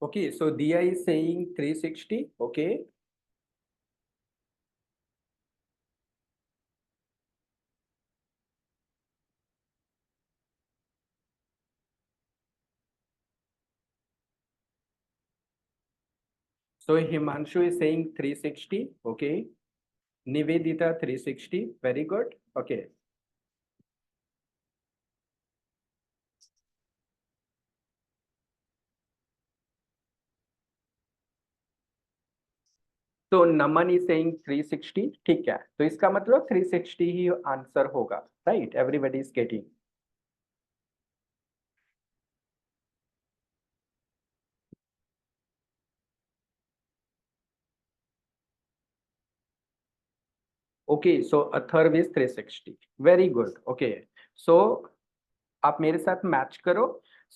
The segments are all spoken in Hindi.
Okay, so Dia is saying 360. Okay. So Himanshu is saying 360. Okay. Nivedita 360. Very good. Okay. तो नमन इज सेइंग 360. ठीक है, तो इसका मतलब 360 ही आंसर होगा. Right, everybody is getting. Okay, so Atharva is 360. Very good. Okay, so आप मेरे साथ मैच करो.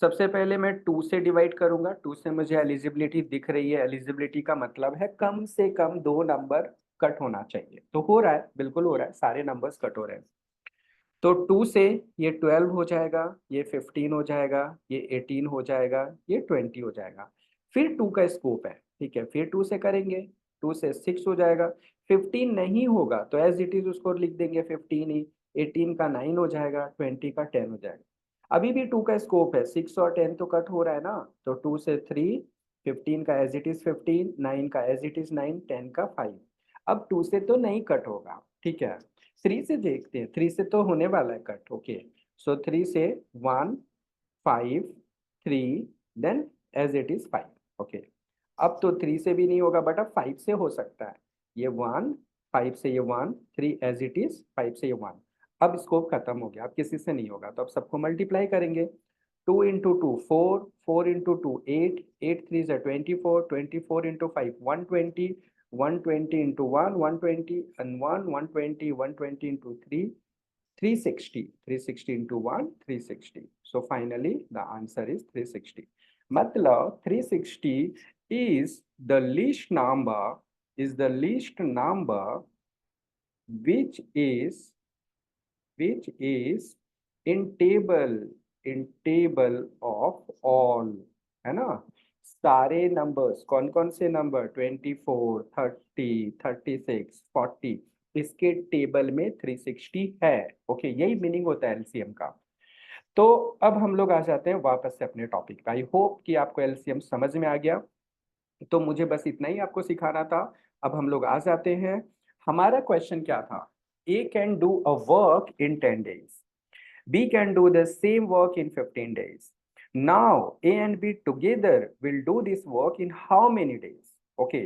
सबसे पहले मैं 2 से डिवाइड करूंगा. 2 से मुझे एलिजिबिलिटी दिख रही है. एलिजिबिलिटी का मतलब है कम से कम 2 नंबर कट होना चाहिए. तो हो रहा है, बिल्कुल हो रहा है, सारे नंबर्स कट हो रहे हैं. तो 2 से ये 12 हो जाएगा, ये 15 हो जाएगा, ये 18 हो जाएगा, ये 20 हो जाएगा. फिर 2 का स्कोप है. ठीक है, फिर 2 से करेंगे. 2 से 6 हो जाएगा. 15 नहीं होगा तो एज इट इज उसको लिख देंगे 15 ही. 18 का 9 हो जाएगा, 20 का 10 हो जाएगा. अभी भी 2 का स्कोप है. 6 और 10 तो कट हो रहा है ना. तो 2 से 3, 15 का एज इट इज 15, 9 का एज इट इज 9, 10 का 5. अब 2 से तो नहीं कट होगा. ठीक है, 3 से देखते हैं. 3 से तो होने वाला है कट. ओके, सो 3 से 1, 5, 3, then as it is 5. Okay, अब तो 3 से भी नहीं होगा, बट अब 5 से हो सकता है. ये 1, 5 से ये 1, 3 एज इट इज, 5 से ये 1. अब स्कोप खत्म हो गया, अब किसी से नहीं होगा, तो अब सबको मल्टीप्लाई करेंगे. 2 इंटू 2 4, 4 इंटू 2 8, 8 3 से 24, 24 into 5 120, 120 into 1 120, and 1 120, 120 into 3 360, 360 into 1 360. So finally the answer is 360. मतलब 360 is the least number, is the least number which is which is in table of all. है ना. सारे नंबर्स, कौन कौन से नंबर, 24, 30, 36, 40, इसके टेबल में 360 है. ओके, यही मीनिंग होता है एलसीएम का. तो अब हम लोग आ जाते हैं वापस से अपने टॉपिक पे. आई होप कि आपको एलसीएम समझ में आ गया. तो मुझे बस इतना ही आपको सिखाना था. अब हम लोग आ जाते हैं. हमारा क्वेश्चन क्या था. A can do a work in 10 days. B can do the same work in 15 days. Now, A and B together will do this work in how many days? Okay.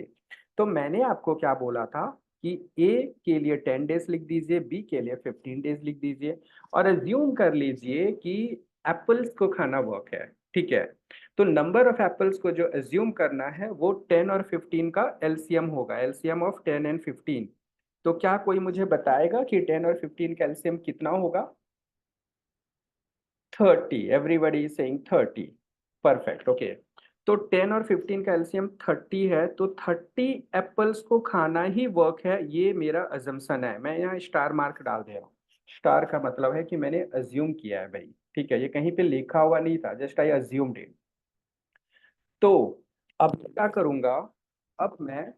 तो मैंने आपको क्या बोला था कि A के लिए 10 डेज लिख दीजिए, B के लिए 15 डेज लिख दीजिए, और अज्यूम कर लीजिए कि एप्पल्स को खाना वर्क है. ठीक है, तो नंबर ऑफ एप्पल्स को जो अज्यूम करना है वो 10 और 15 का एलसीएम होगा. LCM of 10 and 15. तो क्या कोई मुझे बताएगा कि 10 और 15 का एलसीएम कितना होगा. 30. Everybody is saying 30. Perfect. Okay, तो 10 और 15 का एलसीएम 30 है, तो 30 एप्पल्स को खाना ही वर्क है. ये मेरा अजम्पशन है. मैं यहाँ स्टार मार्क डाल दे रहा हूँ. स्टार का मतलब है कि मैंने अज्यूम किया है भाई. ठीक है, ये कहीं पे लिखा हुआ नहीं था, जस्ट आई अज्यूम्ड इट. तो अब क्या करूंगा, अब मैं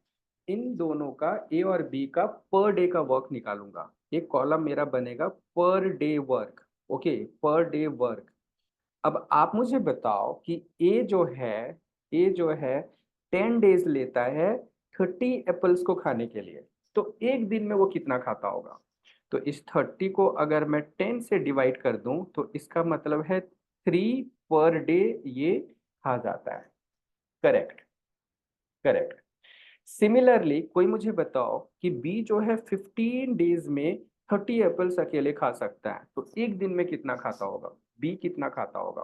इन दोनों का, ए और बी का पर डे का वर्क निकालूंगा. एक कॉलम मेरा बनेगा per day work. Okay, per day work. अब आप मुझे बताओ कि ए जो है 10 डेज लेता है 30 एप्पल्स को खाने के लिए. तो एक दिन में वो कितना खाता होगा. तो इस 30 को अगर मैं 10 से डिवाइड कर दूं तो इसका मतलब है 3 पर डे ये खा जाता है. करेक्ट. करेक्ट. सिमिलरली कोई मुझे बताओ कि बी जो है 15 डेज में 30 एप्पल्स अकेले खा सकता है, तो एक दिन में कितना खाता होगा. बी कितना खाता होगा.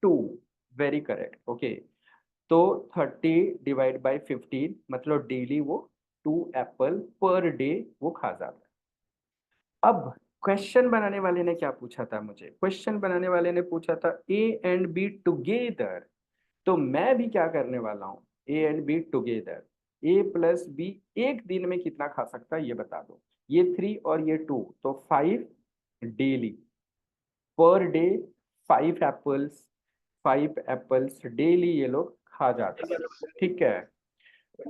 2. Very correct. ओके, तो 30 डिवाइड बाई 15 मतलब डेली वो 2 एप्पल पर डे वो खा जाता है. अब क्वेश्चन बनाने वाले ने क्या पूछा था मुझे. क्वेश्चन बनाने वाले ने पूछा था ए एंड बी टुगेदर. तो मैं भी क्या करने वाला हूँ, A and B together. A plus B एक दिन में कितना खा सकता है ये बता दो. ये 3 और ये 2, तो 5 daily. Per day 5 apples. 5 apples daily ये लोग खा जाते हैं, ठीक है।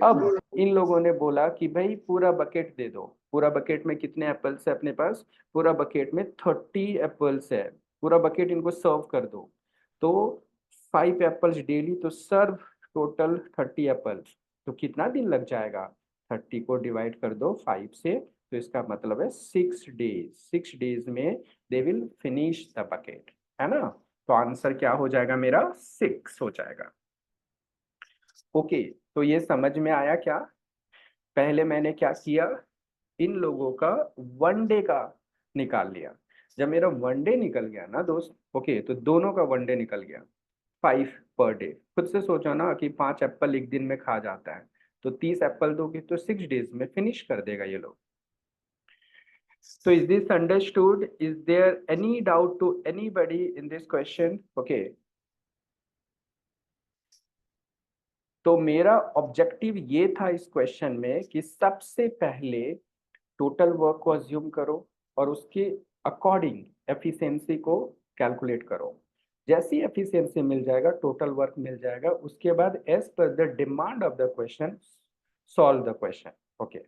अब इन लोगों ने बोला कि भाई पूरा बकेट दे दो। पूरा बकेट में कितने एप्पल्स है अपने पास? पूरा बकेट में 30 एप्पल्स है। पूरा बकेट इनको सर्व कर दो। तो 5 एप्पल्स डेली, तो सर्व टोटल 30 एप्पल्स। तो कितना दिन लग जाएगा? 30 को डिवाइड कर दो 5 से, तो इसका मतलब है 6 डेज। 6 डेज में they will finish the bucket, है ना। तो आंसर क्या हो जाएगा मेरा? 6 हो जाएगा। ओके, तो ये समझ में आया क्या? पहले मैंने क्या किया, इन लोगों का 1 डे का निकाल लिया। जब मेरा 1 डे निकल गया ना दोस्त, ओके, तो दोनों का 1 डे निकल गया। 5 पर डे। खुद से सोचो ना कि 5 एप्पल एक दिन में खा जाता है, तो 30 एप्पल दोगे तो 6 डेज में फिनिश कर देगा ये लोग। So is this understood? Is there any doubt to anybody in this question? Okay. तो मेरा ऑब्जेक्टिव ये था इस क्वेश्चन में कि सबसे पहले टोटल वर्क को अज्यूम करो और उसके अकॉर्डिंग एफिशिएंसी को कैलकुलेट करो। जैसी एफिशिएंसी मिल जाएगा, टोटल वर्क मिल जाएगा, उसके बाद as per the demand of the question solve the question. Okay,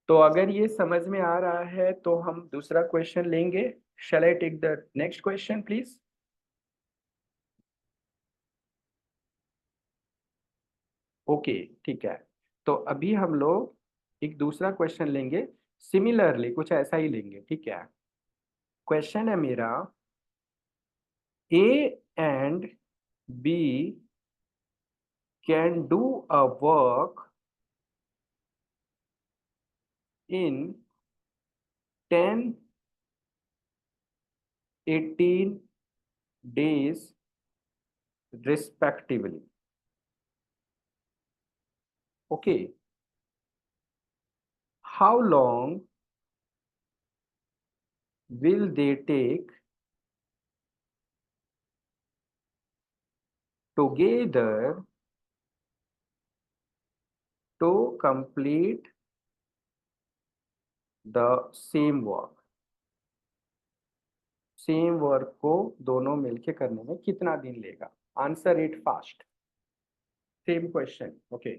तो अगर ये समझ में आ रहा है तो हम दूसरा क्वेश्चन लेंगे। Shall I take the next question please? Okay, ठीक है। तो अभी हम लोग एक दूसरा क्वेश्चन लेंगे, सिमिलरली कुछ ऐसा ही लेंगे, ठीक है। क्वेश्चन है मेरा, A and B can do a work in 10, 18 days respectively. Okay. How long will they take together to complete the same work? Same work को दोनों मिलके करने में कितना दिन लेगा? Answer it fast. Same question, okay.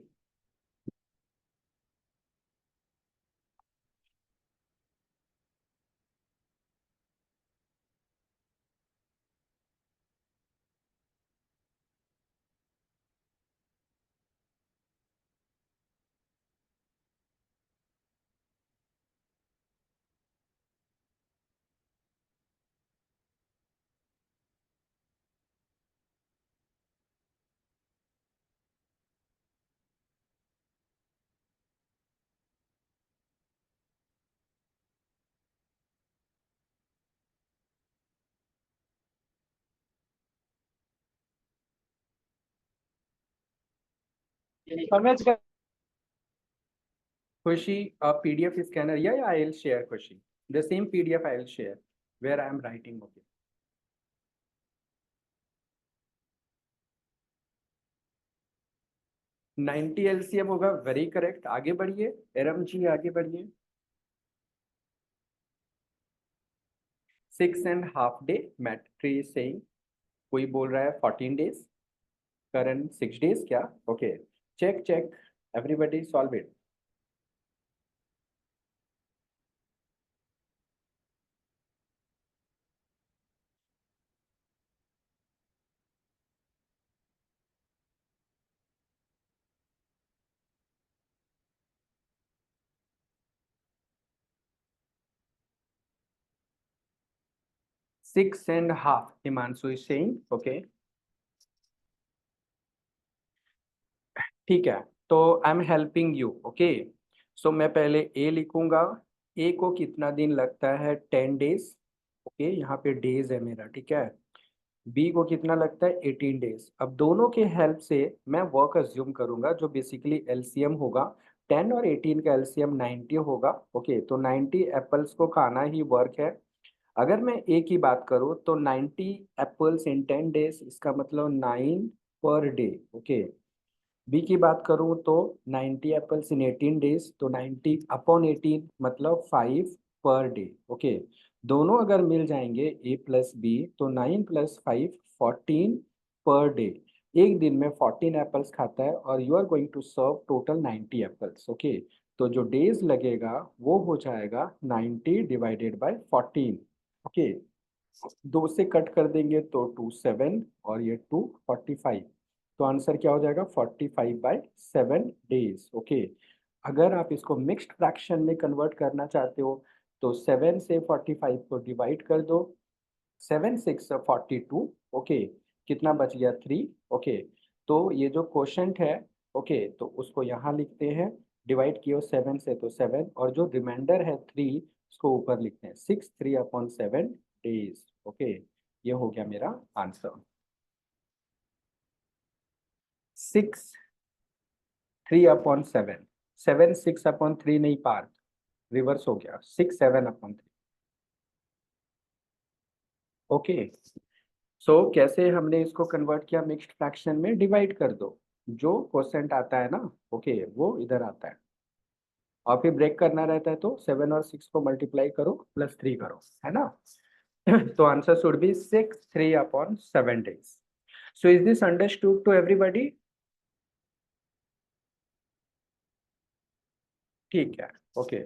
Khushi, a PDF scanner. Yeah, I'll share, Khushi. The same PDF I'll share where I'm writing. Okay. 90 LCM होगा, वेरी करेक्ट। आगे बढ़िए, एरम जी आगे बढ़िए। 6.5 day, मैट्री सेइंग। कोई बोल रहा है 14 डेज, करण 6 डेज क्या? Okay, check check, everybody solve it. 6.5, Himanshu is saying. Okay, ठीक है। तो I am helping you. Okay, so मैं पहले ए लिखूंगा। ए को कितना दिन लगता है? 10 डेज। ओके, यहाँ पे डेज है मेरा, ठीक है। बी को कितना लगता है? 18 डेज। अब दोनों के हेल्प से मैं वर्क अज्यूम करूंगा जो बेसिकली एलसीएम होगा। 10 और 18 का एलसीएम 90 होगा। ओके, तो 90 एप्पल्स को खाना ही वर्क है। अगर मैं ए की बात करूँ तो 90 एप्पल्स इन 10 डेज, इसका मतलब 9 पर डे। ओके, बी की बात करूँ तो 90 एप्पल्स इन 18 डेज, तो 90 अपॉन 18 मतलब 5 पर डे। ओके, दोनों अगर मिल जाएंगे ए प्लस बी तो 9 + 5 14 पर डे। एक दिन में 14 एप्पल्स खाता है और you are going to serve total 90 apples. Okay, तो जो डेज लगेगा वो हो जाएगा 90 डिवाइडेड बाय 14। ओके, दो से कट कर देंगे तो 2 7 और ये 2 45। तो आंसर क्या हो जाएगा 45/7 डेज। ओके, अगर आप इसको मिक्स्ड फ्रैक्शन में कन्वर्ट करना चाहते हो तो 7 से 45 को डिवाइड कर दो। 7 6 42। ओके, कितना बच गया 3। ओके, तो ये जो क्वोशंट है, ओके, तो उसको यहाँ लिखते हैं। डिवाइड किए 7 से तो 7, और जो रिमाइंडर है 3, उसको ऊपर लिखते हैं 6 3/7 डेज। ओके, ये हो गया मेरा आंसर। 6 3/7। 7 6/3 नहीं पार, रिवर्स हो गया 6 7/3। ओके, सो कैसे हमने इसको कन्वर्ट किया मिक्स्ड फ्रैक्शन में, डिवाइड कर दो, जो क्वोशंट आता है ना, ओके, वो इधर आता है। और फिर ब्रेक करना रहता है तो 7 और 6 को मल्टीप्लाई करो, +3 करो, है ना। तो answer should be 6 3/7 days। So is this understood to everybody? ठीक है। ओके,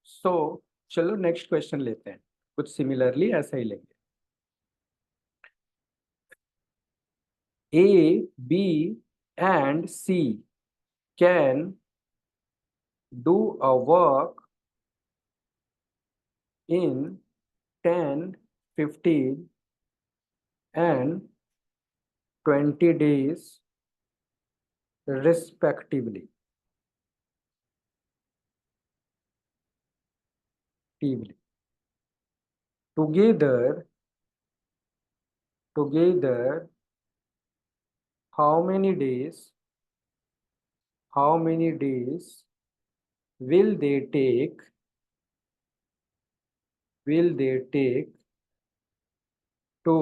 सो चलो नेक्स्ट क्वेश्चन लेते हैं, कुछ सिमिलरली ऐसा ही लेंगे। A, B and C can do a work in 10, 15 and 20 days respectively. Together, how many days, will they take, to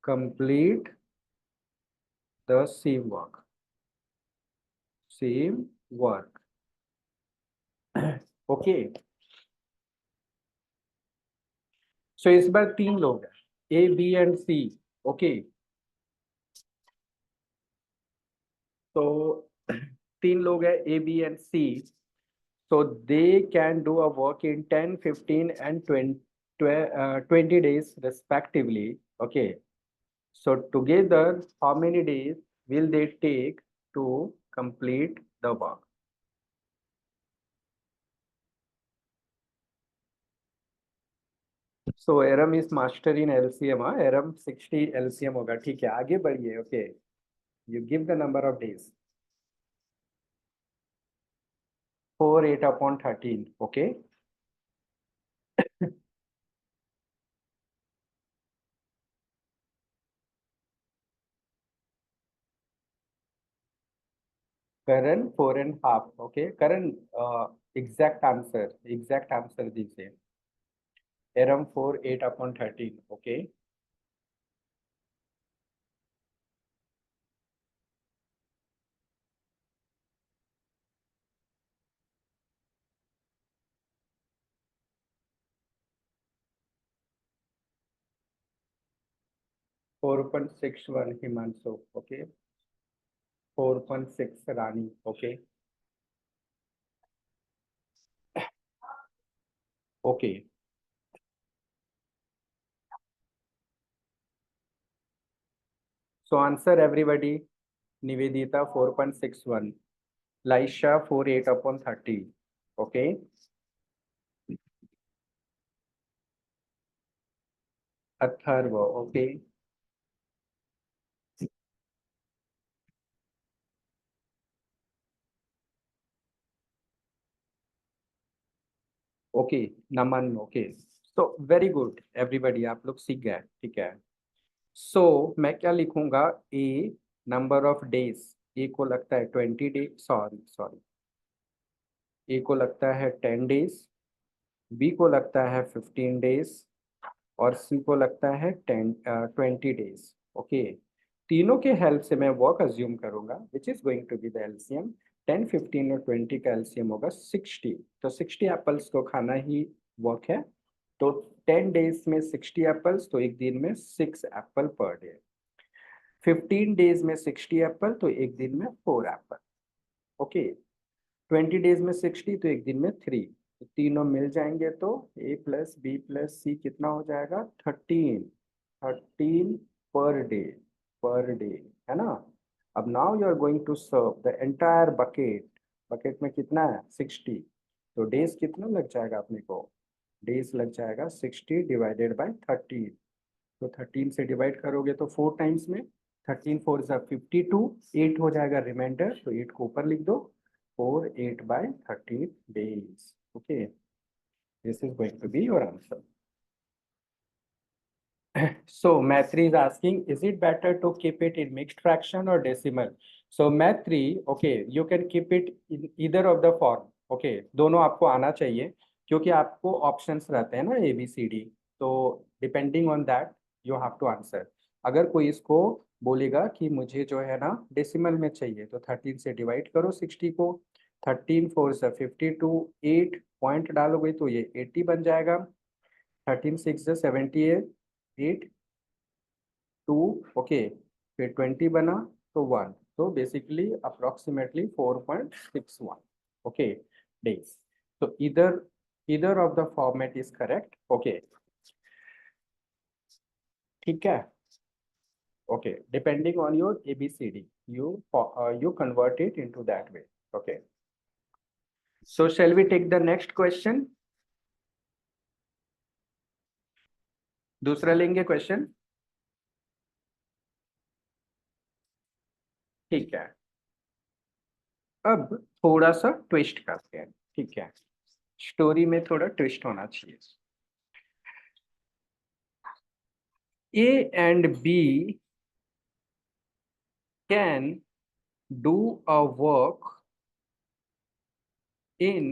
complete the same work? Okay, so इस बार 3 लोग हैं, A, B and C। Okay, तो 3 लोग हैं, A, B and C। So they can do a work in 10, 15 and 20 days respectively. Okay. So together, how many days will they take to complete the work? So Aram is master in LCM. Aram 60 LCM होगा, ठीक है, आगे बढ़िए। Okay. You give the number of days. 4 8/13. Okay. Karan 4.5. Okay. Karan, exact answer दीजिए। Aram 4 8/13. Okay. 4.61 Himanshu. Okay. 4.6 Rani. Okay. Okay. So answer everybody. Nivedita 4.61. Laisha 4 8/30. Okay. Atharva. Okay. Okay, Naman. Okay, so very good everybody, आप लोग सीख गए, ठीक है। सो मैं क्या लिखूंगा, ए नंबर ऑफ डेज, ए को लगता है 20 डेज, सॉरी सॉरी, ए को लगता है 10 डेज, बी को लगता है 15 डेज, और सी को लगता है 20 डेज। ओके, तीनों के हेल्प से मैं वर्क अज्यूम करूंगा which is going to be the LCM. 10 15 और 20 का एलसीएम होगा 60। तो 60 एप्पल्स को खाना ही वर्क है। तो 10 डेज में 60 एप्पल्स, तो एक दिन में 6 एप्पल पर डे। 15 डेज में 60 एप्पल, तो एक दिन में 4 एप्पल। ओके। 20 डेज में 60, तो एक दिन में 3। तो तीनों मिल जाएंगे तो A+B+C कितना हो जाएगा? 13। 13 पर डे। पर डे, है ना? अब now you are going to serve the entire bucket. Bucket में कितना है? 60। तो डेज कितना लग जाएगा अपने को? डेज लग जाएगा 60 डिवाइडेड बाय 13। तो 13 से डिवाइड करोगे तो 4 टाइम्स में 13 4 52, 8 हो जाएगा रिमाइंडर, तो 8 को ऊपर लिख दो। 4 8/13 days. Okay, this is going to be your answer. So Maitri is asking, is it better to keep it in mixed fraction or decimal? So Maitri, okay, you can keep it in either of the form. Okay, दोनों आपको आना चाहिए, क्योंकि आपको ऑप्शंस रहते हैं ना ABCD, तो depending on that you have to answer. अगर कोई इसको बोलेगा कि मुझे जो है ना डेसिमल में चाहिए, तो 13 से डिवाइड करो 60 को। 13 4 52, 8 पॉइंट डालोगे तो ये 80 बन जाएगा। 13 6 78, 2। ओके, फिर 20 बना तो 1। तो बेसिकली अप्रोक्सीमेटली 4.61। Okay, days. तो इधर of the format is correct. Okay, ठीक है। Okay, depending on your ABCD, you convert it into that way. Okay, so shall we take the next question? दूसरा लेंगे क्वेश्चन, ठीक है। अब थोड़ा सा ट्विस्ट करते हैं, ठीक है। स्टोरी में थोड़ा ट्विस्ट होना चाहिए। A and B can do a work in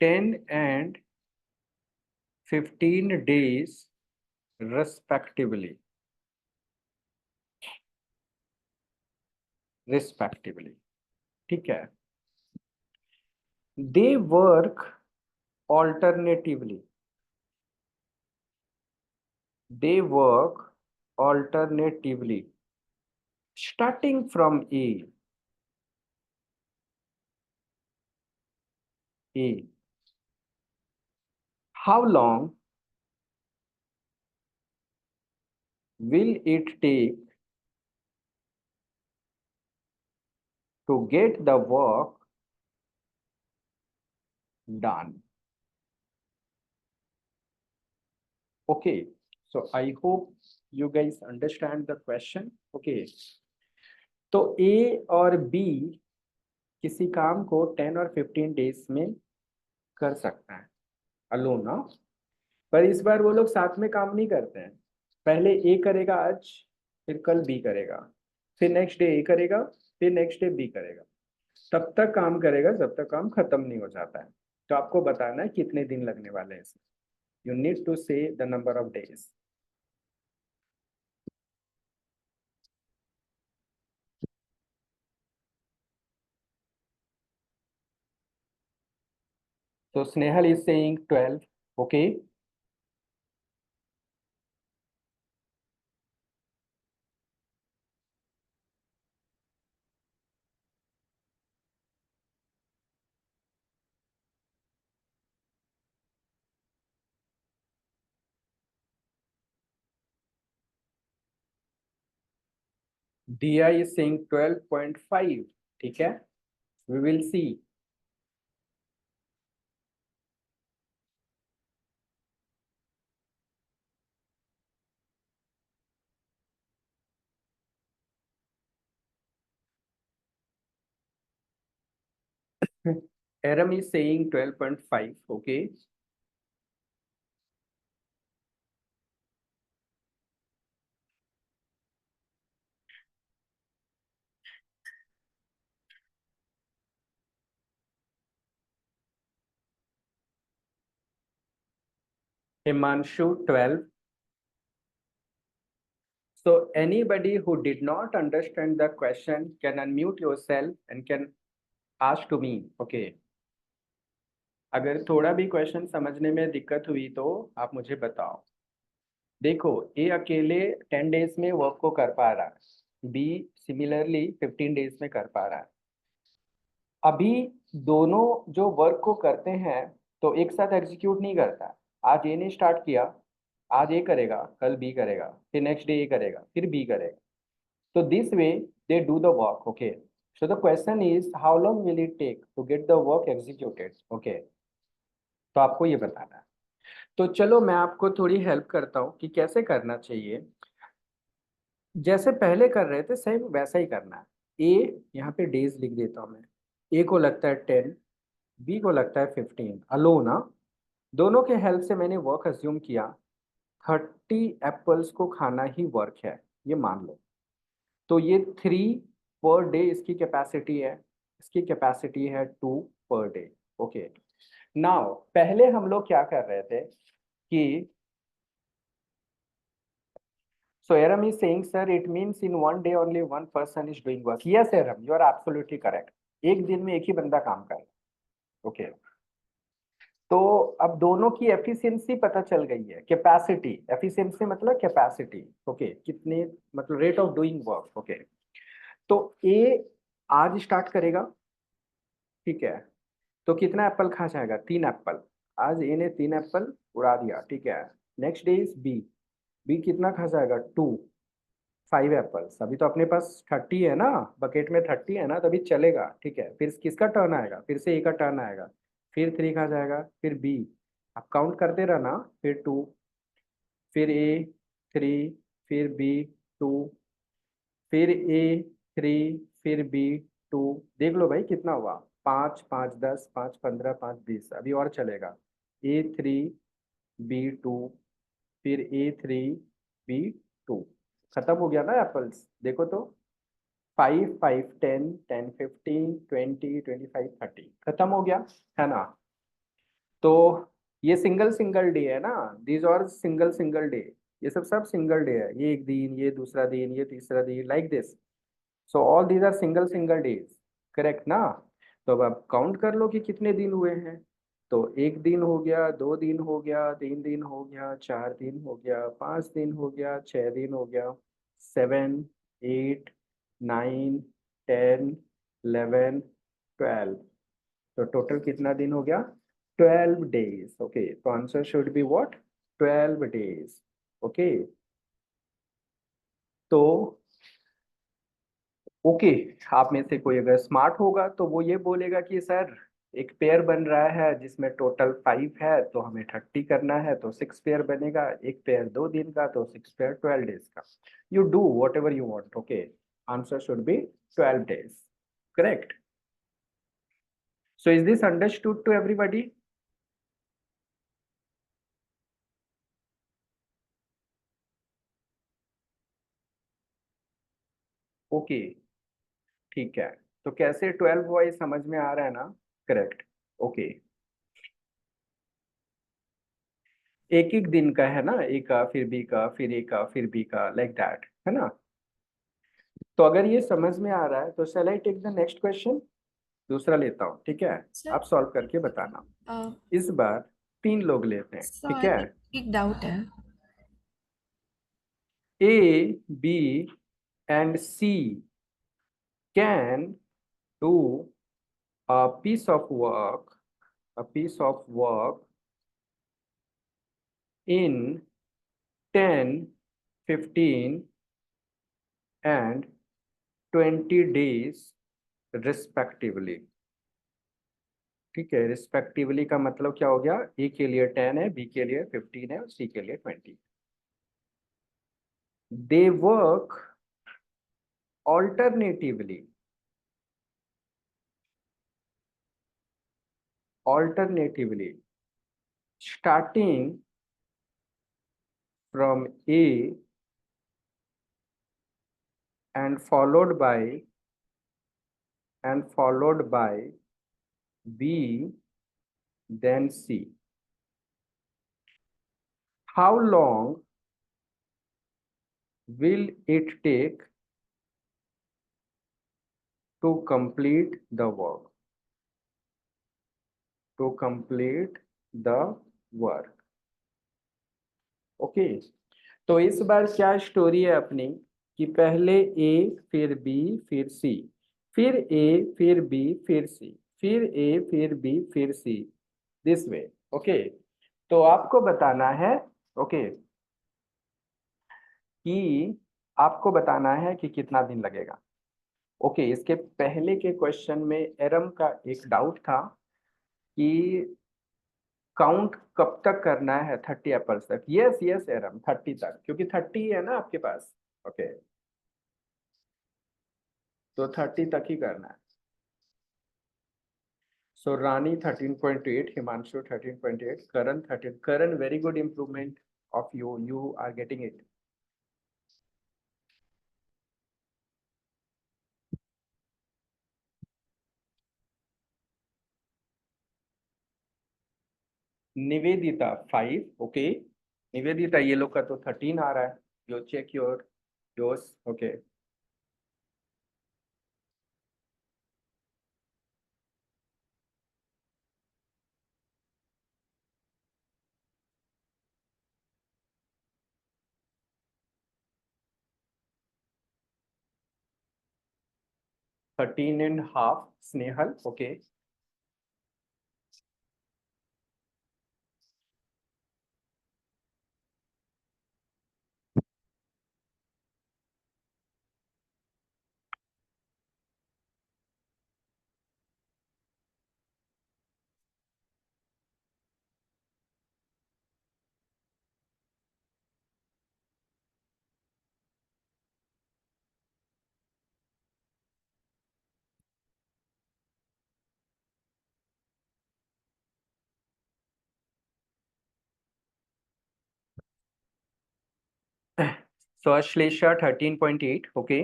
10 and 15 days respectively. ठीक है। They work alternatively. They work alternatively, starting from A. How long will it take to get the work done? Okay, so I hope you guys understand the question. Okay, तो A और B किसी काम को 10 और 15 डेज में कर सकता है अलोन ना। पर इस बार वो लोग साथ में काम नहीं करते हैं। पहले A करेगा आज, फिर कल B करेगा, फिर नेक्स्ट डे A करेगा, फिर नेक्स्ट डे B करेगा। तब तक काम करेगा जब तक काम खत्म नहीं हो जाता है। तो आपको बताना है कितने दिन लगने वाले हैं इसमें। यू नीड टू से the number of days. So Snehal is saying 12. Okay. Dia is saying 12.5. ठीक है, we will see. Aram is saying 12.5. Okay. Himanshu 12. So anybody who did not understand the question can unmute yourself and can ask to me. Okay. अगर थोड़ा भी क्वेश्चन समझने में दिक्कत हुई तो आप मुझे बताओ। देखो, ए अकेले 10 डेज में वर्क को कर पा रहा है, बी सिमिलरली 15 डेज में कर पा रहा है। अभी दोनों जो वर्क को करते हैं तो एक साथ एग्जीक्यूट नहीं करता। आज ए ने स्टार्ट किया, आज ए करेगा, कल बी करेगा, फिर नेक्स्ट डे ए करेगा, फिर बी करेगा। तो this way they do the work, okay. So the question is how long will it take to get the work executed, okay. तो आपको ये बताना है। तो चलो मैं आपको थोड़ी हेल्प करता हूँ कि कैसे करना चाहिए। जैसे पहले कर रहे थे सेम वैसा ही करना है। ए यहाँ पे डेज लिख देता हूँ मैं। ए को लगता है 10, बी को लगता है 15, अलो ना। दोनों के हेल्प से मैंने वर्क अज्यूम किया। 30 एप्पल्स को खाना ही वर्क है, ये मान लो। तो ये 3 पर डे इसकी कैपेसिटी है, इसकी कैपेसिटी है 2 पर डे, ओके। नाउ पहले हम लोग क्या कर रहे थे कि so Aram is saying, sir, it means in one day only one person is doing work. Yes, Aram, you are absolutely correct. एक दिन में एक ही बंदा काम कर रहा है, ओके। तो अब दोनों की एफिशिएंसी पता चल गई है, कैपेसिटी, एफिशिएंसी मतलब कैपेसिटी, ओके, कितने मतलब rate of doing work, okay. तो ए आज स्टार्ट करेगा, ठीक है। तो कितना एप्पल खा जाएगा? 3 एप्पल। आज ए ने 3 एप्पल उड़ा दिया, ठीक है। Next day is B, B कितना खा जाएगा? 5 एप्पल्स। अभी तो अपने पास 30 है ना, बकेट में 30 है ना, तभी चलेगा, ठीक है। फिर किसका टर्न आएगा? फिर से ए का टर्न आएगा, फिर 3 खा जाएगा, फिर बी। आप काउंट करते रहना, फिर 2, फिर ए 3, फिर बी 2, फिर ए 3, फिर बी 2। देख लो भाई कितना हुआ, 5 5 10, 5 15, 5 20, अभी और चलेगा। A3 B2, फिर A3 B2। खत्म हो गया ना एप्पल्स, देखो तो। 5 5 10 10 15 20 25 30, खत्म हो गया, है ना। तो ये सिंगल सिंगल डे है ना, दीज और सिंगल सिंगल डे। ये सब सब सिंगल डे है, ये एक दिन, ये दूसरा दिन, ये तीसरा दिन, like this. So all these are single single days, correct ना। तो अब आप काउंट कर लो कि कितने दिन हुए हैं। तो 1 दिन हो गया, 2 दिन हो गया, 3 दिन हो गया, 4 दिन हो गया, 5 दिन हो गया, 6 दिन हो गया, 7 8 9 10 11 12। तो टोटल कितना दिन हो गया? 12 डेज, ओके। तो answer should be what? 12 days, okay. तो ओके, आप में से कोई अगर स्मार्ट होगा तो वो ये बोलेगा कि सर एक पेयर बन रहा है जिसमें टोटल 5 है, तो हमें 30 करना है, तो 6 पेयर बनेगा। एक पेयर 2 दिन का, तो 6 पेयर 12 डेज का। You do whatever you want, okay. Answer should be 12 days, correct. So is this understood to everybody? Okay, ठीक है। तो कैसे 12 वाइज समझ में आ रहा है ना? Correct, okay. एक एक दिन का है ना, ए का फिर बी का फिर ए का फिर बी का, लाइक दैट, है ना। तो अगर ये समझ में आ रहा है तो shall I take the next question. दूसरा लेता हूँ, ठीक है। सर आप सॉल्व करके बताना। इस बार 3 लोग लेते हैं, ठीक है। सर एक डाउट है। A, B and C can do a piece of work, a piece of work in 10, 15 and 20 days respectively। ठीक है, रिस्पेक्टिवली का मतलब क्या हो गया? ए के लिए 10 है, बी के लिए 15 है और सी के लिए 20। They work alternatively, alternatively starting from A and followed by B then C. How long will it take to complete the work? To complete the work. Okay, तो इस बार क्या स्टोरी है अपनी कि पहले ए फिर बी फिर सी, फिर ए फिर बी फिर सी, फिर ए फिर बी फिर सी, दिस वे। ओके, तो आपको बताना है, ओके, कि आपको बताना है कि कितना दिन लगेगा। ओके, इसके पहले के क्वेश्चन में एरम का एक डाउट था कि काउंट कब तक करना है 30 एप्पल्स तक। यस यस एरम, 30 तक, क्योंकि 30 है ना आपके पास। ओके, तो 30 तक ही करना है। So Rani 13.8, Himanshu 13.8, Karan 13, Karan very good improvement of you are getting it. Nivedita 5, okay, Nivedita ये लोग का तो 13 आ रहा है। You check your yours. Okay, 13.5 Snehal. Okay, so Ashlesha 13.8, okay,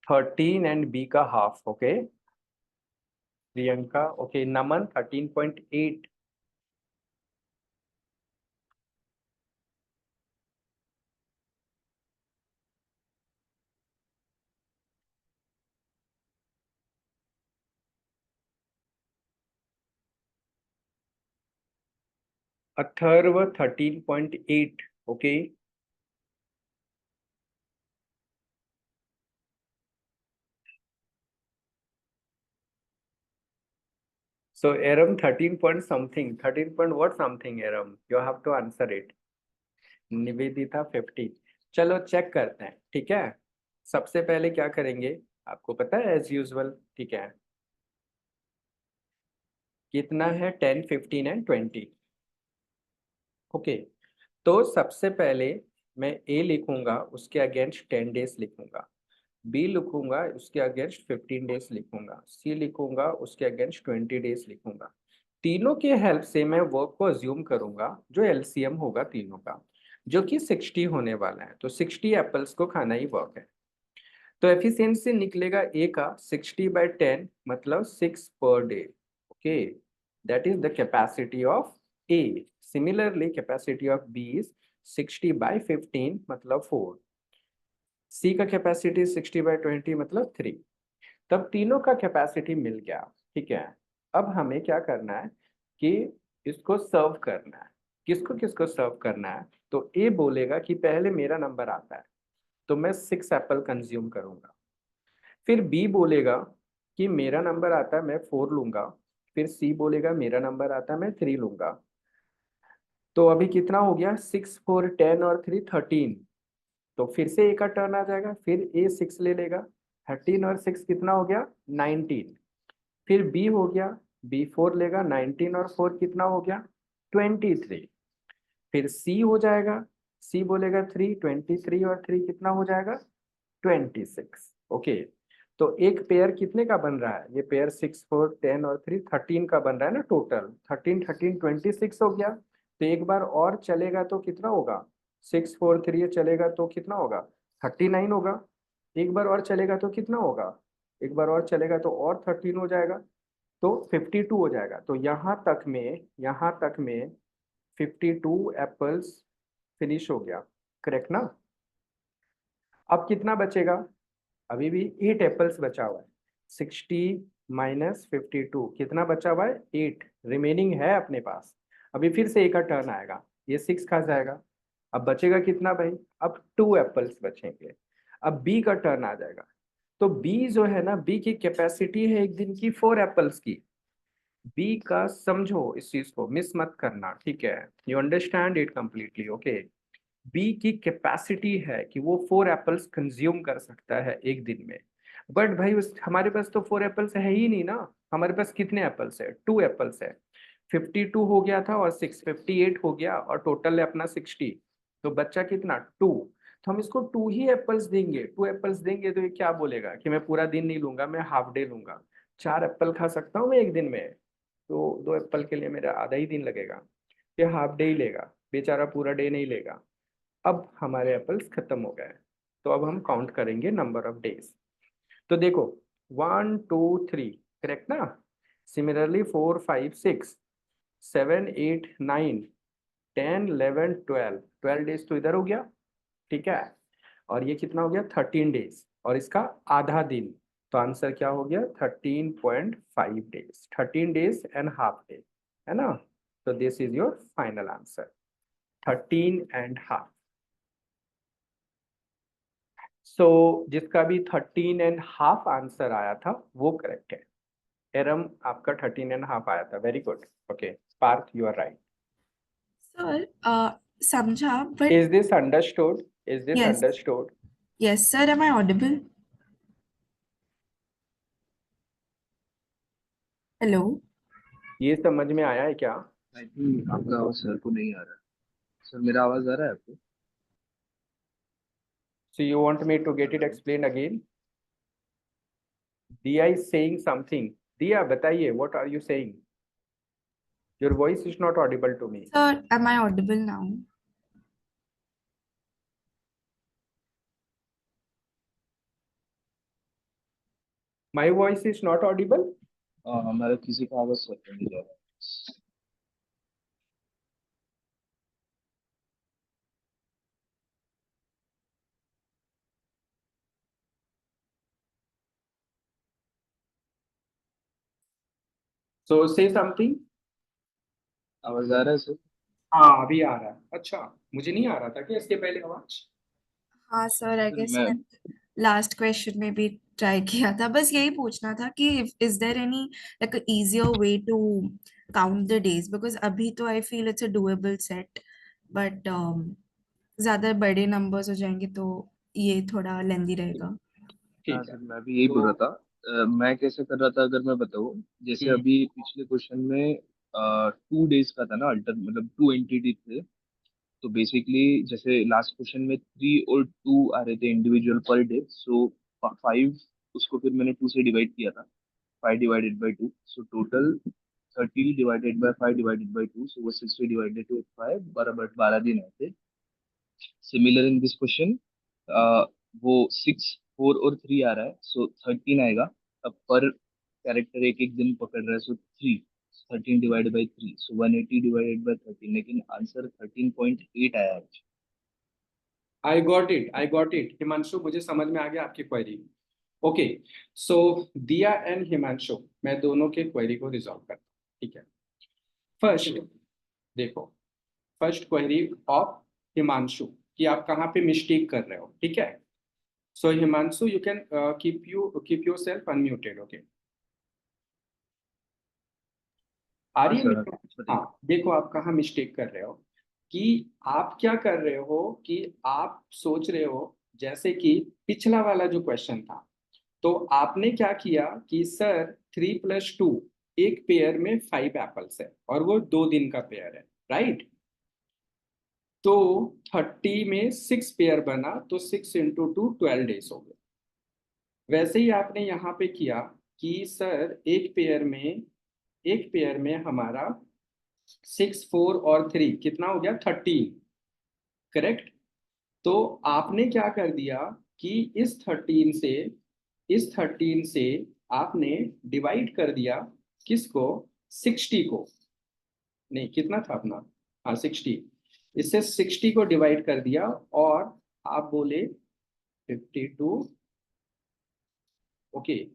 13 and B का half. Okay, Priyanka, okay, Naman 13.8, Atharva 13.8, okay, so Aram 13 point something, 13 point what something Aram, you have to answer it। Nivedita 15। चलो चेक करते हैं, ठीक है। सबसे पहले क्या करेंगे, आपको पता है एज यूजुअल, ठीक है, कितना है 10, 15 एंड 20। ओके, तो सबसे पहले मैं ए लिखूंगा, उसके अगेंस्ट 10 डेज लिखूंगा, बी लिखूंगा उसके अगेंस्ट 15 डेज लिखूंगा, सी लिखूंगा उसके अगेंस्ट 20 डेज लिखूंगा। तीनों के हेल्प से मैं वर्क को अज्यूम करूंगा जो एलसीएम होगा तीनों का, जो कि 60 होने वाला है। तो 60 एप्पल्स को खाना ही वर्क है। तो एफिशिएंसी निकलेगा ए का 60/10 मतलब 6 per day. Okay, that is the capacity of A. Similarly capacity of B is 60/15 मतलब 4। सी का कैपेसिटी 60/20 मतलब 3। तब तीनों का कैपेसिटी मिल गया, ठीक है। अब हमें क्या करना है कि इसको सर्व करना है। किसको किसको सर्व करना है, तो ए बोलेगा कि पहले मेरा नंबर आता है तो मैं 6 एप्पल कंज्यूम करूंगा। फिर बी बोलेगा कि मेरा नंबर आता है मैं 4 लूंगा। फिर सी बोलेगा मेरा नंबर आता है मैं 3 लूंगा। तो अभी कितना हो गया, 6 4 10 और 3 13। तो फिर से ए का टर्न आ जाएगा, फिर ए 6 ले लेगा, 13 और 6 कितना हो गया 19। फिर बी हो गया, बी 4 लेगा, 19 और 4 कितना हो गया 23। फिर सी हो जाएगा, सी बोलेगा 3, 23 और 3 कितना हो जाएगा 26। ओके, तो एक पेयर कितने का बन रहा है, ये पेयर 6 4 10 और 3 13 का बन रहा है ना। टोटल 13 13 26 हो गया। तो एक बार और चलेगा तो कितना होगा, 6 4 3 चलेगा तो कितना होगा 39 होगा। एक बार और चलेगा तो कितना होगा, एक बार और चलेगा तो और 13 हो जाएगा, तो 52 हो जाएगा। तो यहाँ तक में 52 एप्पल्स फिनिश हो गया, करेक्ट ना। अब कितना बचेगा, अभी भी 8 एप्पल्स बचा हुआ है। 60 माइनस 52 कितना बचा हुआ है, 8 रिमेनिंग है अपने पास। अभी फिर से एक का टर्न आएगा, ये 6 खा जाएगा। अब बचेगा कितना भाई, अब 2 एप्पल्स बचेंगे। अब बी का टर्न आ जाएगा, तो बी जो है ना, बी की कैपेसिटी है एक दिन की 4 एप्पल्स की। बी का समझो, इस चीज को मिस मत करना, ठीक है, you understand it completely, okay. B की कैपेसिटी है कि वो 4 एप्पल्स कंज्यूम कर सकता है एक दिन में। बट भाई उस हमारे पास तो 4 एप्पल्स है ही नहीं ना। हमारे पास कितने एप्पल्स है, 2 एप्पल्स है। 52 हो गया था और 658 हो गया, और टोटल है अपना 60। तो बच्चा कितना, 2। तो हम इसको 2 ही एप्पल्स देंगे, 2 एप्पल्स देंगे तो ये क्या बोलेगा कि मैं पूरा दिन नहीं लूंगा, मैं हाफ डे लूंगा। 4 एप्पल खा सकता हूँ मैं एक दिन में, तो 2 एप्पल के लिए मेरा आधा ही दिन लगेगा। ये हाफ डे ही लेगा, बेचारा पूरा डे नहीं लेगा। अब हमारे एप्पल्स खत्म हो गए, तो अब हम काउंट करेंगे नंबर ऑफ डेज। तो देखो, 1 2 3, करेक्ट ना। सिमिलरली 4 5 6 7 8 9 10 11 12 डेज तो इधर हो गया, ठीक है। और ये कितना हो गया, 13 डेज, और इसका आधा दिन। तो आंसर क्या हो गया, 13.5 days, 13 days and half day, है ना। तो this is your final answer, 13.5। सो जिसका भी 13.5 आंसर आया था वो करेक्ट है। एरम आपका 13.5 आया था, very good, okay. Parth you are right. Sir समझा but is this understood, is this yes understood? Yes sir, am I audible? Hello. ये समझ में आया है क्या? आई थिंक आपका आवाज सर को नहीं आ रहा है। सर मेरा आवाज आ रहा है आपको? So you want me to get it hello. Explain again? Diya is saying something. Diya बताइए, what are you saying? Your voice is not audible to me. Sir am I audible now? My voice is not audible? हमारा किसी का आवाज सर को नहीं जा रहा है। सो से समथिंग। आवाज आ रहा है सर? हाँ अभी आ रहा है, अच्छा। मुझे नहीं आ रहा था क्या इसके पहले आवाज? हाँ सर, आई सर गेस मैं मैंने लास्ट क्वेश्चन में भी ट्राई किया था, बस यही पूछना था कि is there any like a easier way to count the days, because अभी तो I feel it's a doable set, but ज्यादा बड़े नंबर्स हो जाएंगे तो ये थोड़ा लेंदी रहेगा। हाँ ठीक है। सर, मैं भी यही बोल तो रहा था। मैं कैसे कर रहा था अगर मैं बताऊँ, जैसे हम्म, अभी पिछले क्वेश्चन में 2 डेज का था ना, अल्टर मतलब 2 एंटिटी थे। तो बेसिकली जैसे लास्ट क्वेश्चन में 3 और 2 आ रहे थे इंडिविजुअल पर डे, सो 5 उसको फिर मैंने 2 से डिवाइड किया था। 5 divided by 2, so total 30 divided by 5 divided by 2, सो वो 60 डिवाइडेड टू 5, बराबर 12 दिन आए थे। सिमिलर इन दिस क्वेश्चन, वो 6 4 और 3 आ रहा है, सो 13 आएगा। अब पर कैरेक्टर एक एक दिन पकड़ रहा है, सो 13 divided by 3, so 180 divided by 13, लेकिन आंसर 13.8 आया आज। I got it, I got it Himanshu, मुझे समझ में आ गया आपकी क्वेरी। ओके, सो दिया एंड हिमांशु, मैं दोनों के क्वेरी को रिजॉल्व करता हूँ, ठीक है। फर्स्ट देखो, फर्स्ट क्वेरी ऑफ हिमांशु कि आप कहाँ पे मिस्टेक कर रहे हो, ठीक है। So Himanshu you can keep yourself unmuted, okay. आ हाँ रही है सर, मेरे? बताइए। हाँ देखो, आप कहाँ मिस्टेक कर रहे हो कि आप क्या कर रहे हो कि आप सोच रहे हो जैसे कि पिछला वाला जो क्वेश्चन था, तो आपने क्या किया कि सर 3 + 2, एक पेयर में 5 एप्पल्स है और वो 2 दिन का पेयर है, राइट। तो 30 में 6 पेयर बना, तो 6 × 2 12 डेज हो गए। वैसे ही आपने यहाँ पे किया कि सर एक पेयर में हमारा 6 4 और 3 कितना हो गया, 13, करेक्ट। तो आपने क्या कर दिया कि इस 13 से आपने डिवाइड कर दिया किसको, 60 को। नहीं, कितना था अपना, हाँ 60। इससे 60 को डिवाइड कर दिया, और आप बोले 52, ओके,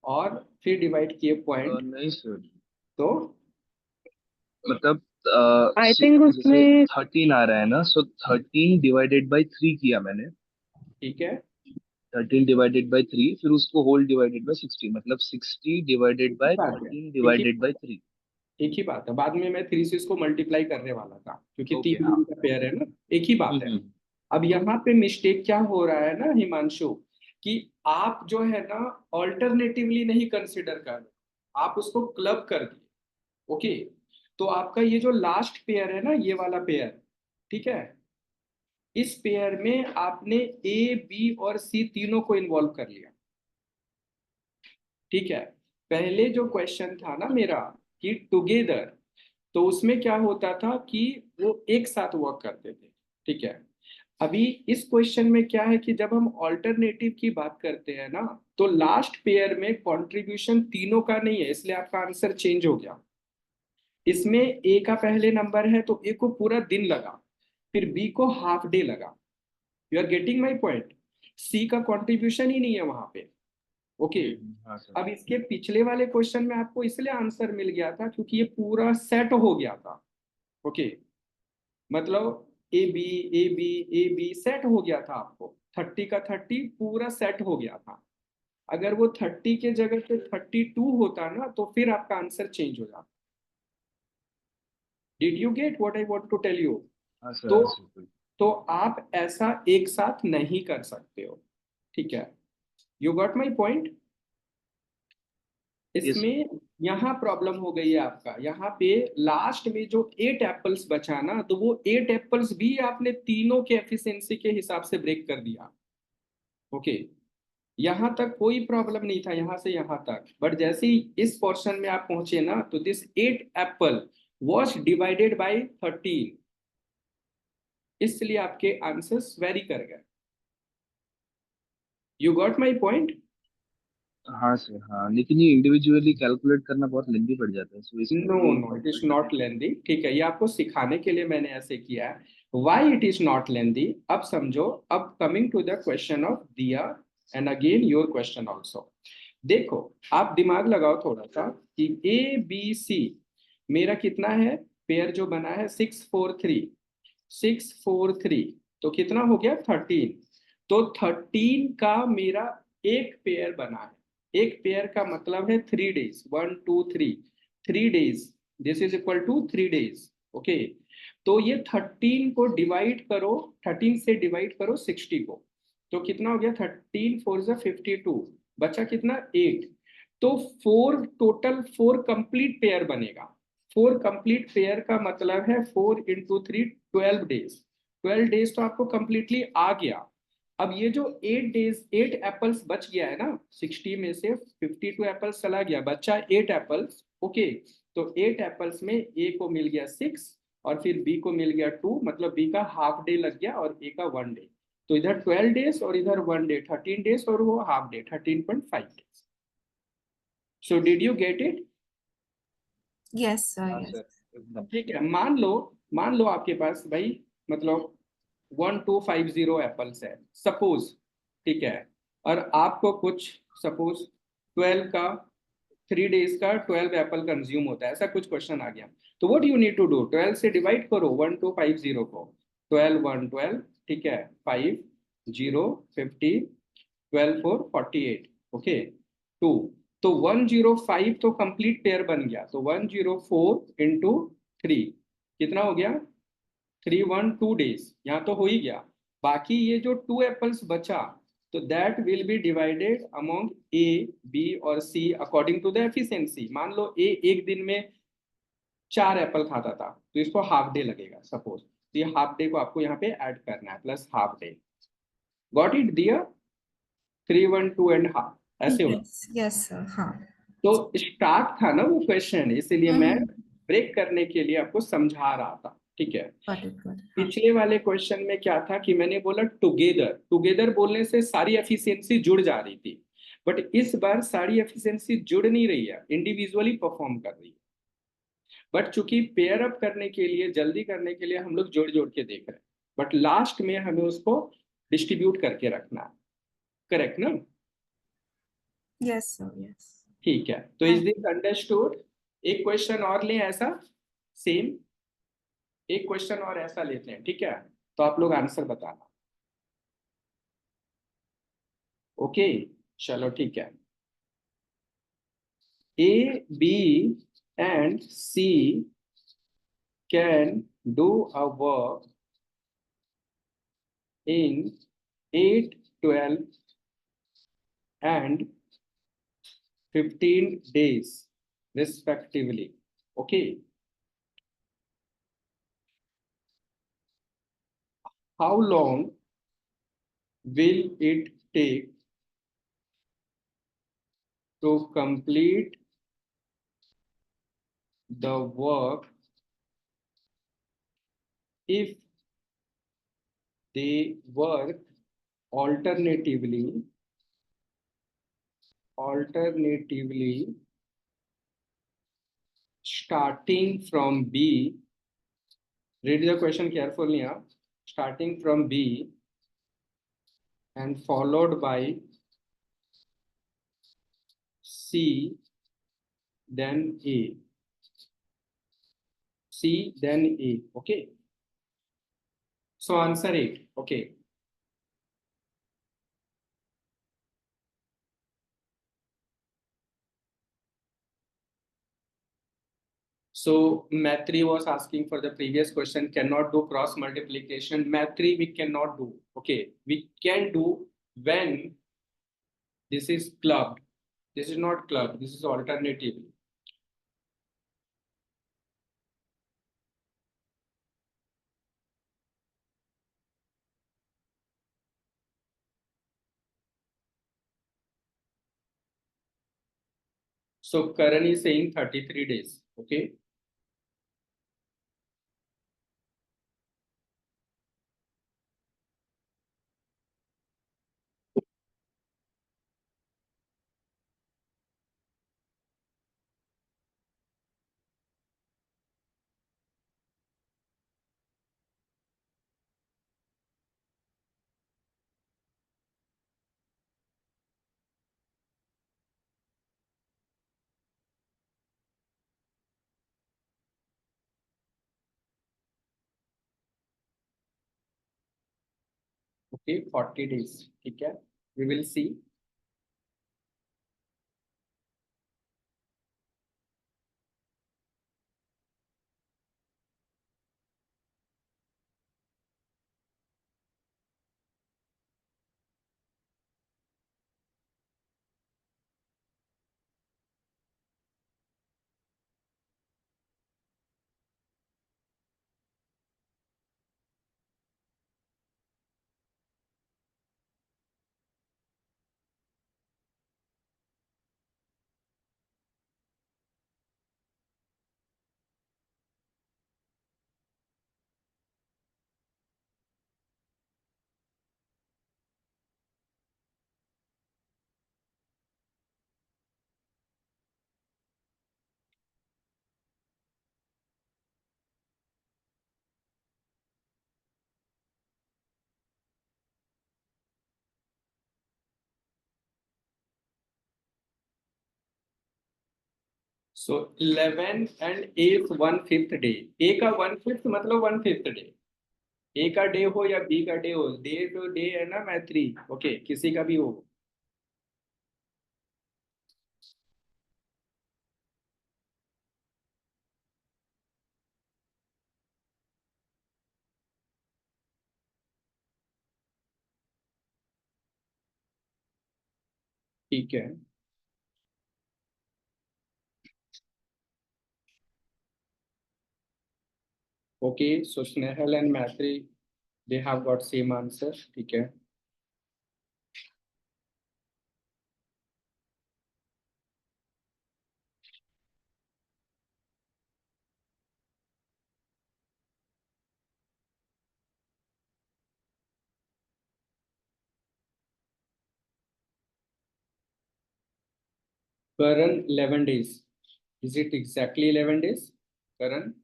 और फिर डिवाइड किए पॉइंट, नहीं सर, तो मतलब आई थिंक जैसे उसमें 13 आ रहा है ना, सो 13 डिवाइडेड बाई 3 किया मैंने। ठीक है, 13 डिवाइडेड बाई 3, फिर उसको होल डिवाइडेड बाई 60, मतलब 60 डिवाइडेड एक ही बाई बात है, 13 एक ही डिवाइडेड बाई 3। एक ही बात है। बाद में मैं 3 से इसको मल्टीप्लाई करने वाला था क्योंकि ओके, 3 हाँ। डिग्री का पेयर है ना, एक ही बात है। हम्म। अब यहाँ पे मिस्टेक क्या हो रहा है ना हिमांशु, कि आप जो है ना ऑल्टरनेटिवली नहीं कंसिडर कर रहे, आप उसको क्लब कर दिए। ओके, तो आपका ये जो लास्ट पेयर है ना, ये वाला पेयर, ठीक है, इस पेयर में आपने ए बी और सी तीनों को इन्वॉल्व कर लिया। ठीक है, पहले जो क्वेश्चन था ना मेरा कि टुगेदर, तो उसमें क्या होता था कि वो एक साथ वर्क करते थे। ठीक है, अभी इस क्वेश्चन में क्या है कि जब हम ऑल्टरनेटिव की बात करते हैं ना, तो लास्ट पेयर में कंट्रीब्यूशन तीनों का नहीं है, इसलिए आपका आंसर चेंज हो गया। इसमें ए का पहले नंबर है तो ए को पूरा दिन लगा, फिर बी को हाफ डे लगा। You are getting my point. C का कंट्रीब्यूशन ही नहीं है वहां पे। ओके, हाँ सर। अब इसके पिछले वाले क्वेश्चन में आपको इसलिए आंसर मिल गया था क्योंकि ये पूरा सेट हो गया था। ओके, मतलब ए बी सेट हो गया था, आपको 30 का 30 पूरा सेट हो गया था। अगर वो 30 के जगह पे 32 होता ना, तो फिर आपका आंसर चेंज हो जाता। Did you get what I want to tell you? हाँ सर, तो हाँ सर। तो आप ऐसा एक साथ नहीं कर सकते हो। ठीक है, you got my point. Yes sir. इसमें यहाँ प्रॉब्लम हो गई है आपका, यहाँ पे लास्ट में जो 8 एप्पल्स बचा ना, तो वो 8 एप्पल्स भी आपने तीनों के एफिशिएंसी के हिसाब से ब्रेक कर दिया। ओके, यहाँ तक कोई प्रॉब्लम नहीं था, यहाँ से यहाँ तक, बट जैसे ही इस पोर्शन में आप पहुंचे ना, तो this 8 Apple was divided by 13, इसलिए आपके आंसर्स वेरी कर गए। You got my point. हाँ सर, हाँ, लेकिन ये इंडिविजुअली कैलकुलेट करना बहुत लेंदी पड़ जाता है, सो नो इसलिए no, it is computer not करना। लेंदी। ठीक है, ये आपको सिखाने के लिए मैंने ऐसे किया है। Why it is not lengthy, अब समझो। अब coming to the question of Dia, and again your question also. देखो, आप दिमाग लगाओ थोड़ा सा कि ए बी सी मेरा कितना है, पेयर जो बना है 6 4 3, 6 4 3, तो कितना हो गया 13। तो 13 का मेरा एक पेयर बना है। एक पेयर का मतलब है 3 days, 1 2 3, 3 days, this is equal to 3 days. Okay, तो ये 13 को डिवाइड करो, 13 से डिवाइड करो 60 को, तो कितना हो गया 13 4 52, बचा कितना 8। तो 4 टोटल, 4 कंप्लीट पेयर बनेगा। 4 कंप्लीट पेयर का मतलब है 4 इंटू 3, 12 डेज। 12 डेज तो आपको कंप्लीटली आ गया। अब ये जो 8 डेज, 8 एप्पल्स बच गया है ना, 60 में से 52 एप्पल्स चला गया, बच्चा 8 एप्पल्स। ओके, तो 8 एप्पल्स में ए को मिल गया 6 और फिर बी को मिल गया 2, मतलब बी का हाफ डे लग गया और ए का 1 डे। तो इधर 12 डेज और इधर 1 डे, 13 डेज, और वो half day 13.5 days. So did you get it? Yes, sir, हाँ yes. सर, एकदम। ठीक है, मान लो आपके पास भाई, मतलब 1250 एप्पल्स है सपोज। ठीक है, और आपको कुछ सपोज 12 का 3 डेज का 12 एप्पल कंज्यूम होता है, ऐसा कुछ क्वेश्चन आ गया। तो what you need to do, 12 से डिवाइड करो 1250 को, 12 1 12, ठीक है, 5 0 50, 12 4 48, ओके 2। तो 105 तो कंप्लीट पेयर बन गया, तो 104 इंटू 3 कितना हो गया 312 डेज, यहाँ तो हो ही गया। बाकी ये जो 2 एप्पल्स बचा, तो that will be divided among A B और C according to the efficiency. मान लो ए एक दिन में 4 एप्पल खाता था, तो इसको हाफ डे लगेगा सपोज, तो ये हाफ डे को आपको यहाँ पे ऐड करना है, plus half day. Got it दिया, 3 1 2 एंड हाफ, ऐसे होता। Yes, yes, sir. हाँ. तो स्टार्ट था ना वो क्वेश्चन, इसीलिए मैं Mm-hmm. ब्रेक करने के लिए आपको समझा रहा था। ठीक है, Got it, got it. हाँ. पिछले वाले क्वेश्चन में क्या था कि मैंने बोला टुगेदर, टुगेदर बोलने से सारी एफिशिएंसी जुड़ जा रही थी, बट इस बार सारी एफिशिएंसी जुड़ नहीं रही है, इंडिविजुअली परफॉर्म कर रही है। बट चूंकि पेयर अप करने के लिए, जल्दी करने के लिए हम लोग जोड़ जोड़ के देख रहे हैं, बट लास्ट में हमें उसको डिस्ट्रीब्यूट करके रखना है। करेक्ट ना? Yes, sir. Yes. ठीक है, तो इज दिस अंडरस्टूड? एक क्वेश्चन और लें ऐसा, सेम एक क्वेश्चन और ऐसा लेते हैं, ठीक है? तो आप लोग आंसर बताना। ओके, चलो ठीक है। A, B, and C can do a work in 8, 12, and 15 days, respectively. Okay. How long will it take to complete the work if they work alternatively starting from B? Read the question carefully. Starting from B and followed by C, then A. C, then A. Okay. So answer 8. Okay. So Math3 was asking for the previous question, cannot do cross multiplication. Math3 we cannot do. Okay. We can do when this is clubbed. This is not clubbed. This is alternative. So Karan is saying 33 days. Okay. Okay. 40 days. ठीक है. We will see. So 11 and 8 1/5 day. A का 1/5 मतलब 1/5 day. A का डे हो या B का डे हो, डे तो डे है ना मैत्री. ओके, किसी का भी हो. ठीक है. ओके, सो स्नेहल एंड मैत्री they have got same answer. ठीक है. Karan 11 days. Is it exactly 11 days? Karan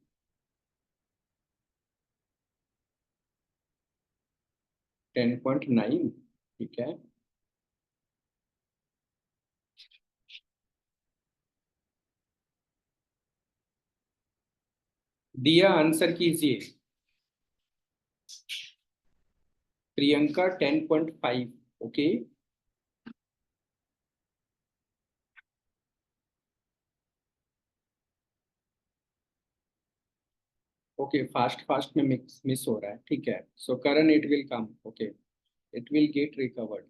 10.9. ठीक है. दिया आंसर कीजिए। Priyanka 10.5। Okay, okay, fast fast में मिस हो रहा है, ठीक है। So Karan, it will come, okay, it will get recovered.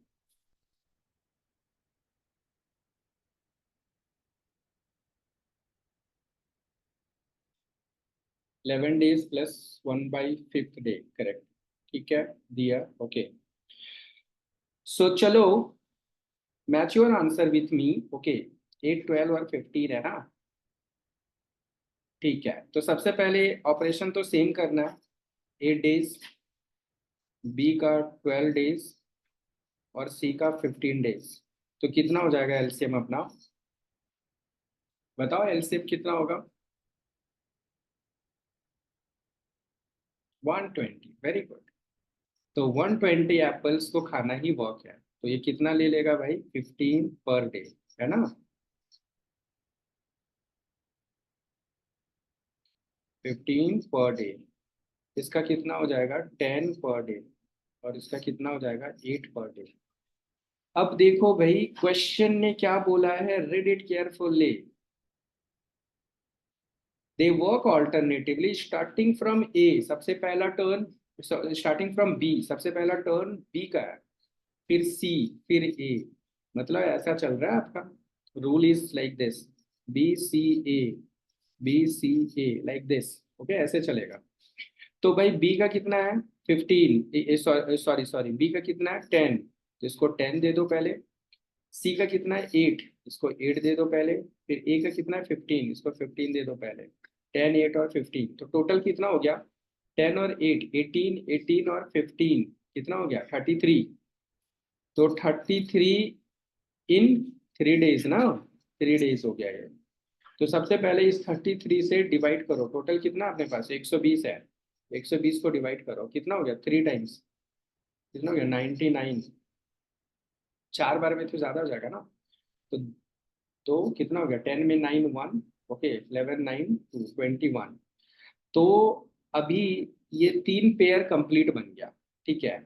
11 days plus 1/5 day, correct, ठीक है। दिया, ओके। सो चलो, match your answer with me. Okay, 8, 12 और 15 है ना, ठीक है। तो सबसे पहले ऑपरेशन तो सेम करना है, 8 days, बी का 12 days और सी का 15 days। तो कितना हो जाएगा एलसीएम अपना, बताओ एलसीएम कितना होगा। 120, वेरी गुड। तो 120 एप्पल्स को खाना ही वर्क है, तो ये कितना ले लेगा भाई, 15 पर डे, है ना। 15 पर डे, इसका कितना हो जाएगा 10 पर डे, और इसका कितना हो जाएगा 8 पर डे। अब देखो भाई, क्वेश्चन ने क्या बोला है, read it carefully. They work alternatively starting from A, सबसे पहला टर्न, स्टार्टिंग फ्रॉम बी, सबसे पहला टर्न बी का है, फिर सी, फिर ए। मतलब ऐसा चल रहा है आपका, rule is like this, B C A, B C A, like this, okay, ऐसे चलेगा। तो भाई बी का कितना है 15, सॉरी सॉरी, बी का कितना है 10, तो इसको 10 दे दो पहले। सी का कितना है 8, इसको 8 दे दो पहले। फिर ए का कितना है 15, इसको 15 दे दो पहले। 10, 8 और 15, तो टोटल कितना हो गया, 10 और 8, 18, 18 और 15, कितना हो गया 33। तो 33 इन 3 days ना, 3 days हो गया ये। तो सबसे पहले इस 33 से डिवाइड करो, टोटल कितना अपने पास 120 है, 120 को डिवाइड करो, कितना हो गया 3 टाइम्स, कितना हो गया 99। 4 बार में तो ज्यादा हो जाएगा ना। तो कितना हो गया, 10 में 9 1, ओके, 11 9 2 21। तो अभी ये 3 पेयर कंप्लीट बन गया, ठीक है।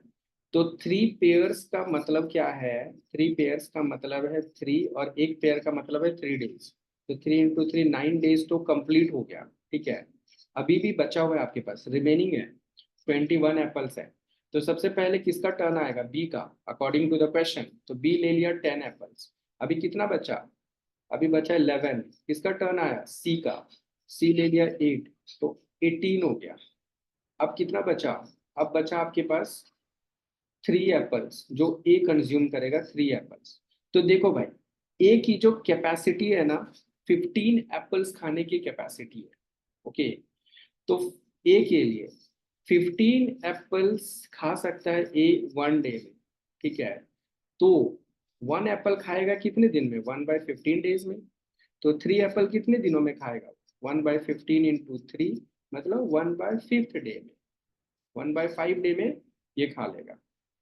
तो 3 पेयर्स का मतलब क्या है, 3 पेयर्स का मतलब है 3, और एक पेयर का मतलब है 3 days। तो 3 × 3 9 days तो कंप्लीट हो गया, ठीक है। अभी भी बचा हुआ है आपके पास, रिमेनिंग है 21 एप्पल्स है। तो सबसे पहले किसका टर्न आएगा, बी का, अकॉर्डिंग टू द क्वेश्चन। तो बी ले लिया 10 एप्पल्स, अभी कितना बचा, अभी बचा 11। किसका टर्न आया, सी का, सी ले लिया 8, तो 18 हो गया। अब कितना बचा, अब बचा आपके पास 3 एप्पल्स, जो ए कंज्यूम करेगा 3 एप्पल्स। तो देखो भाई, ए की जो कैपेसिटी है ना, 15 एप्पल्स खाने की कैपेसिटी है, ओके। तो ए के लिए 15 एप्पल्स खा सकता है ए 1 डे में, ठीक है। तो 1 एप्पल खाएगा कितने दिन में, 1/15 डेज में। तो 3 एप्पल कितने दिनों में खाएगा, 1/15 इंटू 3, मतलब 1/5 डे में, 1/5 डे में ये खा लेगा।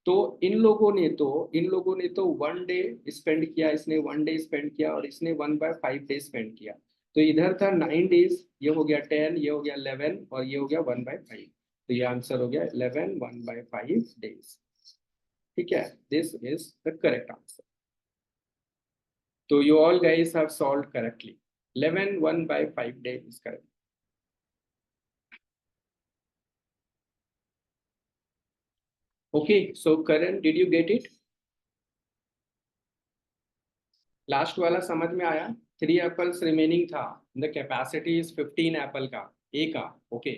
तो इन लोगों ने तो 1 डे स्पेंड किया, इसने 1 डे स्पेंड किया, और इसने 1/5 डे स्पेंड किया। तो इधर था 9 days, ये हो गया 10, ये हो गया 11, और ये हो गया 1/5। तो ये आंसर हो गया 11 1/5 days, ठीक है। This is the correct answer. तो you all guys have solved correctly. 11 1/5 day is correct. Okay, so Karan, did you get it? Last वाला समझ में आया, 3 एप्पल्स रिमेनिंग था, द कैपेसिटी इज 15 एप्पल का, ए का, ओके।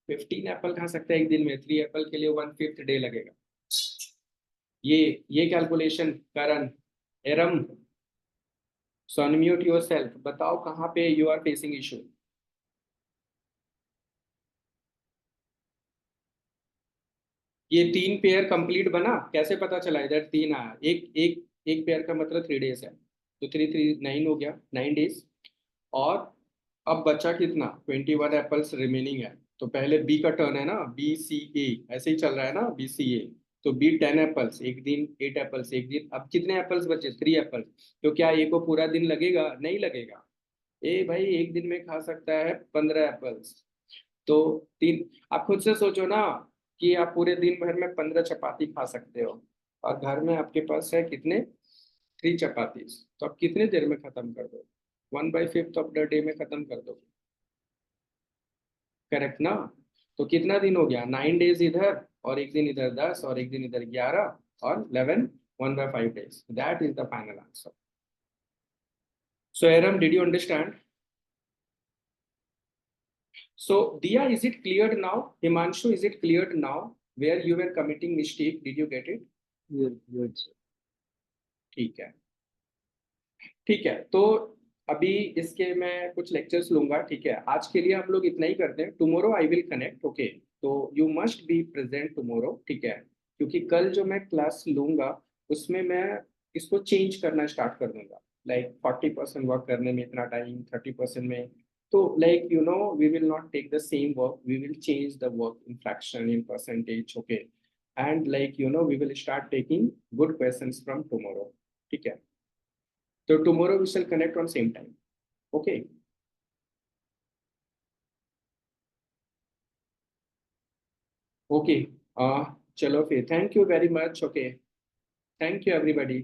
15 एप्पल खा सकता है एक दिन में, 3 एप्पल के लिए 1/5 डे लगेगा। ये कैलकुलेशन करण, एरम, सो अनम्यूट योरसेल्फ, बताओ कहाँ पे यू आर फेसिंग इशू। ये 3 पेयर कंप्लीट बना, कैसे पता चला, इधर 3 आया, एक पेयर का मतलब 3 days है, तो 3 3 9 हो गया, 9 days। और अब बचा कितना, 21 एप्पल्स रिमेनिंग है। तो पहले बी का टर्न है ना, बी सी ए, ऐसे ही चल रहा है ना, बी सी ए। तो बी 10 एप्पल्स एक दिन, 8 एप्पल्स एक दिन। अब कितने एप्पल्स बचे, 3 एप्पल्स। तो क्या ए को पूरा दिन लगेगा, नहीं लगेगा। ए भाई एक दिन में खा सकता है 15 एप्पल्स। तो तीन, आप खुद से सोचो ना कि आप पूरे दिन भर में 15 चपाती खा सकते हो और घर में आपके पास है कितने, 3 चपाती, तो आप कितने देर में खत्म कर दो, 1/5 ऑफ द डे में खत्म कर दो, करेक्ट ना। तो कितना दिन हो गया, 9 डेज इधर और एक दिन इधर 10 और एक दिन इधर 11 और 11, 1/5 days, that is the final answer. So Aram, did you understand? So Dia, is it cleared now? Himanshu, is it cleared now where you were committing mistake? Did you get it? Good, sir. ठीक है, ठीक है। तो अभी इसके मैं कुछ लेक्चर्स लूंगा, ठीक है। आज के लिए हम लोग इतना ही करते हैं, tomorrow I will connect, okay. तो you must be present tomorrow, ठीक है, क्योंकि कल जो मैं क्लास लूंगा उसमें मैं इसको चेंज करना स्टार्ट कर दूंगा, लाइक 40% वर्क करने में इतना टाइम, 30% में, तो like you know we will not take the same work, we will change the work in fraction, in percentage, okay. And like you know we will start taking good questions from tomorrow, ठीक है। So tomorrow we shall connect on same time. Okay. Okay. चलो फिर, thank you very much. Okay. Thank you everybody.